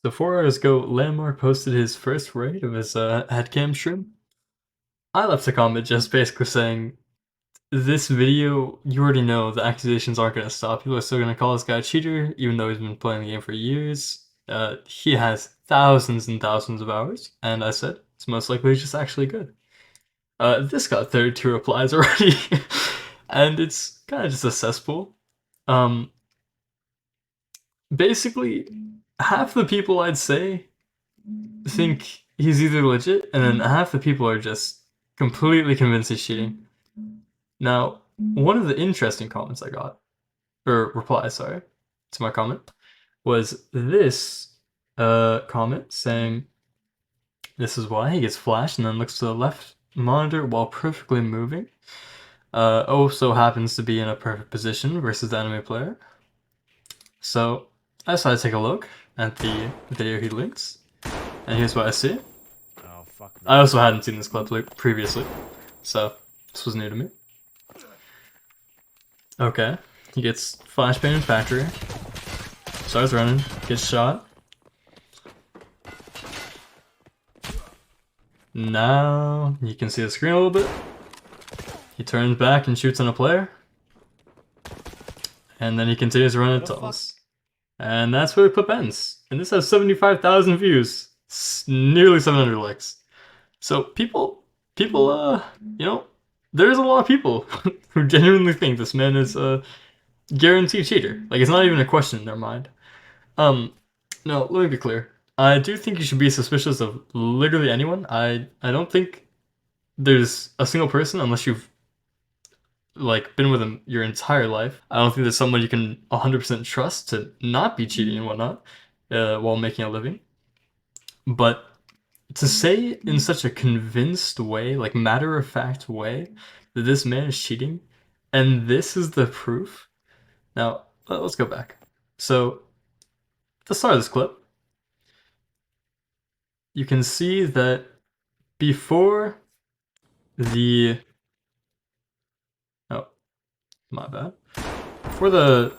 So 4 hours ago, Landmark posted his first raid of his Headcam stream. I left a comment just basically saying, this video, you already know the accusations aren't going to stop. People are still going to call this guy a cheater, even though he's been playing the game for years. He has thousands and thousands of hours, and I said, it's most likely he's just actually good. This got 32 replies already, and it's kind of just a cesspool. Basically, half the people I'd say think he's either legit, and then half the people are just completely convinced he's cheating. Now, one of the interesting comments I got, or replies, sorry, to my comment, was this comment saying, this is why he gets flashed and then looks to the left monitor while perfectly moving. Also happens to be in a perfect position versus the enemy player. So I decided to take a look at the video he links, and here's what I see. Oh, fuck me. I also hadn't seen this clip previously, so this was new to me. Okay, he gets Flashbang in factory, starts running, gets shot. Now you can see the screen a little bit. He turns back and shoots on a player, and then he continues to run into tunnels. And that's where the clip ends. And this has 75,000 views, nearly 700 likes. So people, you know, there's a lot of people who genuinely think this man is a guaranteed cheater. Like, it's not even a question in their mind. No, let me be clear. I do think you should be suspicious of literally anyone. I don't think there's a single person, unless you've like been with him your entire life. I don't think there's someone you can 100% trust to not be cheating and whatnot while making a living. But to say in such a convinced way, like matter-of-fact way, that this man is cheating, and this is the proof. Now, let's go back. So, at the start of this clip, you can see that before the... Oh, my bad. Before the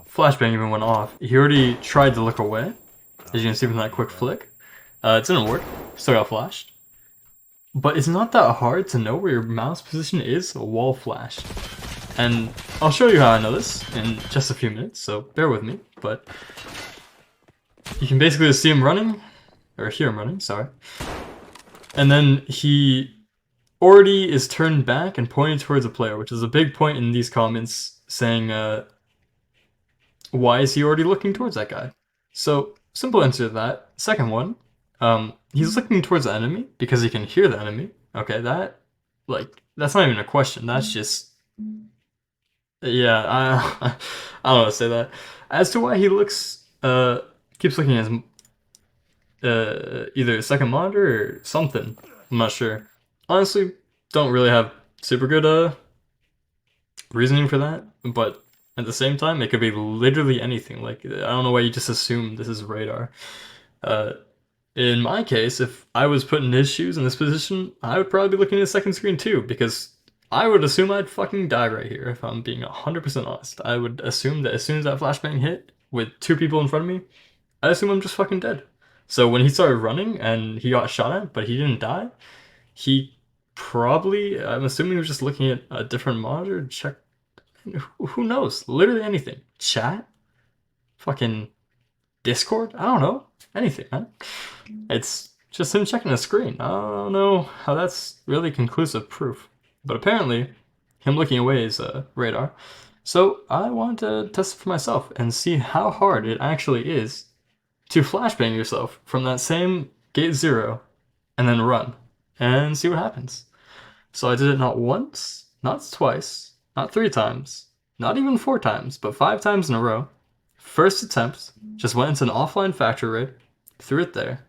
flashbang even went off, he already tried to look away, as you can see from that quick flick. It didn't work, still got flashed. But it's not that hard to know where your mouse position is while flashed. And I'll show you how I know this in just a few minutes, so bear with me. But you can basically just see him running, or hear him running, sorry. And then he already is turned back and pointing towards a player, which is a big point in these comments saying, why is he already looking towards that guy? So, simple answer to that. Second one, he's looking towards the enemy because he can hear the enemy. Okay, that's not even a question. That's just, yeah, I don't know how to say that. As to why he looks, keeps looking at his, either second monitor or something. I'm not sure. Honestly, don't really have super good, reasoning for that, but at the same time, it could be literally anything. Like, I don't know why you just assume this is radar. In my case, if I was put in his shoes in this position, I would probably be looking at the second screen too, because I would assume I'd fucking die right here if I'm being 100% honest. I would assume that as soon as that flashbang hit with 2 people in front of me, I assume I'm just fucking dead. So when he started running and he got shot at, but he didn't die, he probably, I'm assuming he was just looking at a different monitor to check. Who knows? Literally anything. Chat? Fucking Discord? I don't know. Anything, man. It's just him checking a screen. I don't know how that's really conclusive proof. But apparently, him looking away is radar. So I want to test it for myself and see how hard it actually is to flashbang yourself from that same gate 0 and then run and see what happens. So I did it not once, not twice, not 3 times, not even 4 times, but 5 times in a row. First attempt, just went into an offline factory raid, threw it there,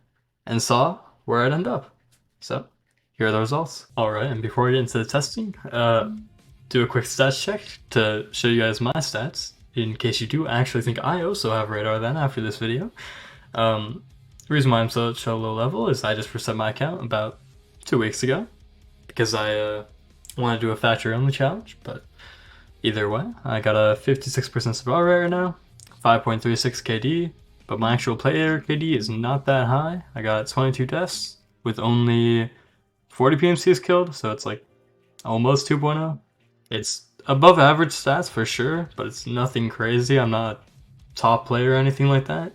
and saw where I'd end up. So, here are the results. Alright, and before we get into the testing, do a quick stats check to show you guys my stats, in case you do actually think I also have radar then after this video. The reason why I'm such a low level is I just reset my account about 2 weeks ago, because I want to do a factory only challenge, but either way, I got a 56% survival rate right now, 5.36 KD, but my actual player KD is not that high. I got 22 deaths with only 40 PMCs killed, so it's like almost 2.0. It's above average stats for sure, but it's nothing crazy. I'm not a top player or anything like that.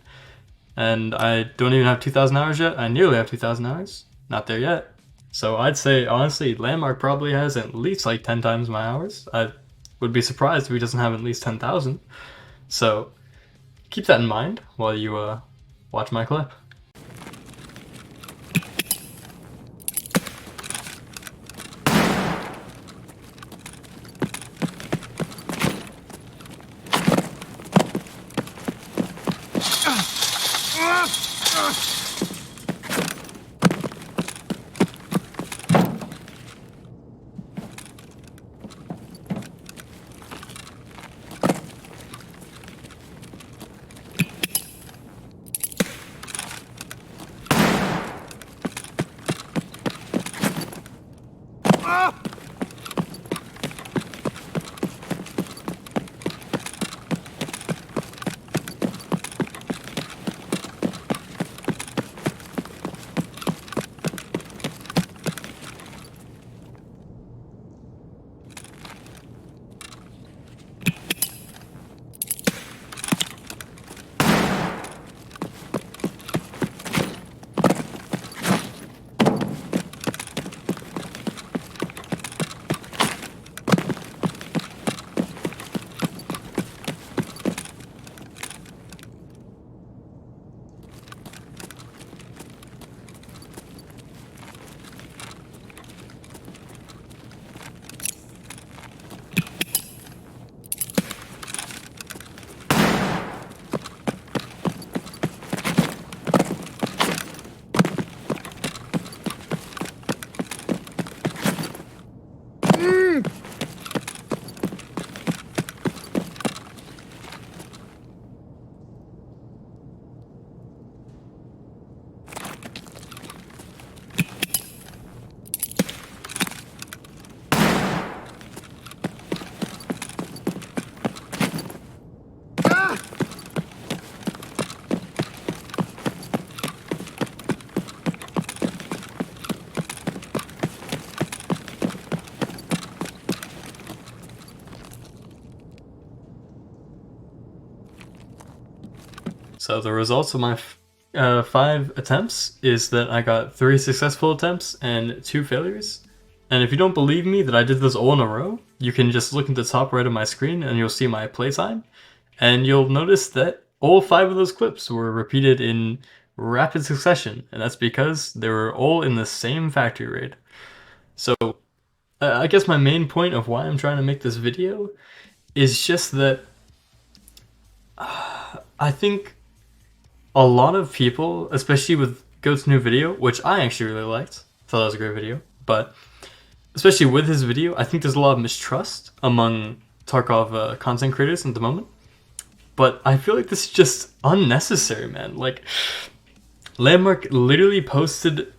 And I don't even have 2,000 hours yet. I nearly have 2,000 hours. Not there yet. So I'd say, honestly, Landmark probably has at least like 10 times my hours. I would be surprised if he doesn't have at least 10,000. So keep that in mind while you watch my clip. So the results of my 5 attempts is that I got 3 successful attempts and 2 failures. And if you don't believe me that I did this all in a row, you can just look at the top right of my screen and you'll see my playtime. And you'll notice that all 5 of those clips were repeated in rapid succession. And that's because they were all in the same factory raid. So I guess my main point of why I'm trying to make this video is just that I think a lot of people, especially with Goat's new video, which I actually really liked, thought that was a great video, but especially with his video, I think there's a lot of mistrust among Tarkov content creators at the moment. But I feel like this is just unnecessary, man. Like, Landmark literally posted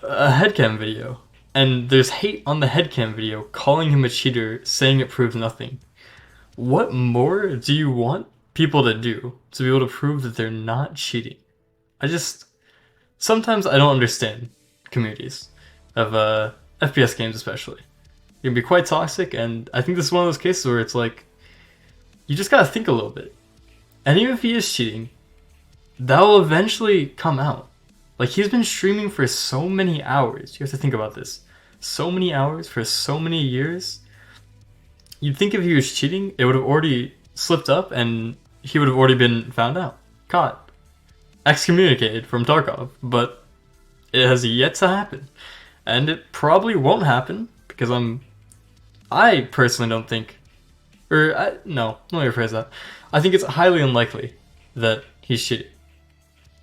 a Headcam video, and there's hate on the Headcam video calling him a cheater, saying it proves nothing. What more do you want people to do to be able to prove that they're not cheating? Sometimes I don't understand communities of FPS games especially. It can be quite toxic, and I think this is one of those cases where it's like, you just gotta think a little bit. And even if he is cheating, that will eventually come out. Like, he's been streaming for so many hours. You have to think about this. So many hours for so many years. You'd think if he was cheating, it would have already slipped up and he would have already been found out, caught, excommunicated from Tarkov, but it has yet to happen. And it probably won't happen because I personally don't think, no, let me rephrase that. I think it's highly unlikely that he's cheating.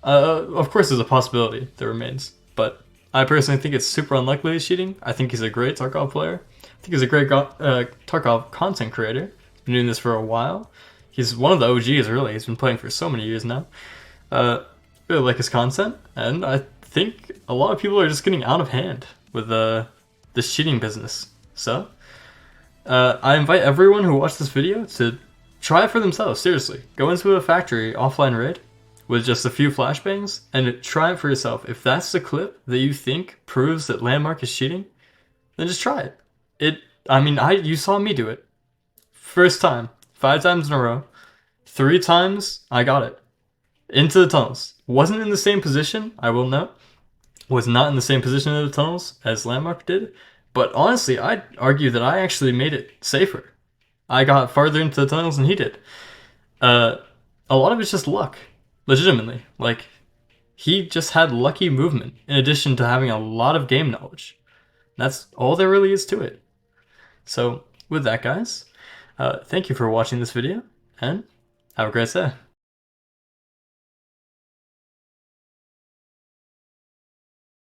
Of course there's a possibility that remains, but I personally think it's super unlikely he's cheating. I think he's a great Tarkov player. I think he's a great Tarkov content creator. He's been doing this for a while. He's one of the OGs, really. He's been playing for so many years now. Really like his content, and I think a lot of people are just getting out of hand with this cheating business. So, I invite everyone who watched this video to try it for themselves, seriously. Go into a factory offline raid, with just a few flashbangs and try it for yourself. If that's the clip that you think proves that Landmark is cheating, then just try it. You saw me do it. First time, 5 times in a row. 3 times, I got it. Into the tunnels. Wasn't in the same position, I will note. Was not in the same position in the tunnels as Landmark did. But honestly, I'd argue that I actually made it safer. I got farther into the tunnels than he did. A lot of it's just luck. Legitimately. Like, he just had lucky movement in addition to having a lot of game knowledge. That's all there really is to it. So, with that, guys, thank you for watching this video, and have a great day.